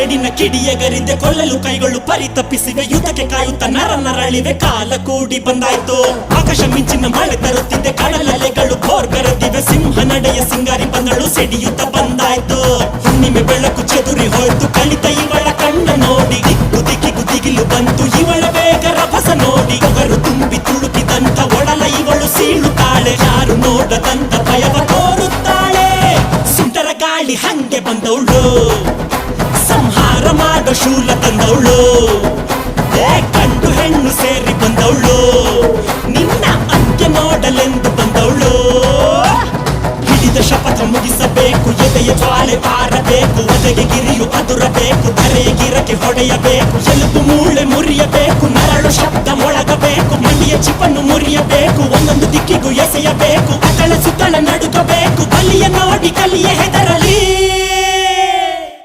ಸೇಡಿನ ಕಿಡಿಯಗರಿದೆ ಕೊಲ್ಲಲು ಕೈಗಳು ಪರಿತಪ್ಪಿಸಿವೆ ಯುದ್ಧಕ್ಕೆ ಕಾಯುತ್ತ ನರಳಿವೆ ಕಾಲ ಕೂಡಿ ಬಂದಾಯ್ತು ಆಕಾಶ ಮಿಂಚಿನ ಮಳೆ ತರುತ್ತಿದೆ ಕಡಲಲೆಗಳು ಬೋರ್ಗರೆದಿವೆ ಸಿಂಹ ನಡೆಯ ಸಿಂಗಾರಿ ಬಂದಳು ಸಿಡಿಯುತ್ತ ಬಂದಾಯ್ತು ಹುಣ್ಣಿಮೆ ಬೆಳಕು ಚದುರಿ ಹೋಯ್ತು ಕಳಿತ ಇವಳ ಕಣ್ಣ ನೋಡಿ ದಿಕ್ಕು ದಿಕ್ಕಿಗೂ ದಿಗಿಲು ಬಂತು ಇವಳ ಬೇಗ ರಭಸ ನೋಡಿ ಒಗರು ತುಂಬಿ ತುಳುಕಿದಂತ ಒಡಲ ಇವಳು ಸೀಳುತ್ತಾಳೆ ಯಾರು ನೋಡದಂತ ಭಯವ ತೋರುತ್ತಾಳೆ ಸುಂಟರ ಗಾಳಿ ಹಂಗೆ ಬಂದವಳು ಸಂಹಾರ ಮಾಡೋ ಶೂಲ ತಂದವಳು ಗಂಡು ಹೆಣ್ಣು ಸೇರಿ ಬಂದವಳು ನಿನ್ನ ಅಂತ್ಯ ನೋಡಲೆಂದು ಬಂದವಳು ಹಿಡಿದ ಶಪಥ ಮುಗಿಸಬೇಕು ಎದೆಯ ಜ್ವಾಲೆ ಪಾರಬೇಕು ಒದೆಗೆ ಗಿರಿಯು ಅದುರಬೇಕು ಗಿರಕ್ಕೆ ಹೊಡೆಯಬೇಕು ಎಲುಬು ಮೂಳೆ ಮುರಿಯಬೇಕು ನರಳು ಶಬ್ದ ಮೊಳಗಬೇಕು ಮಂಡಿಯ ಚಿಪ್ಪನ್ನು ಮುರಿಯಬೇಕು ಒಂದೊಂದು ದಿಕ್ಕಿಗೂ ಎಸೆಯಬೇಕು ಅತಳ ಸುತ್ತಳ ನಡುಗಬೇಕು ಬಲಿಯ ನೋಡಿ ಕಲಿಯ ಹೆದರಲಿ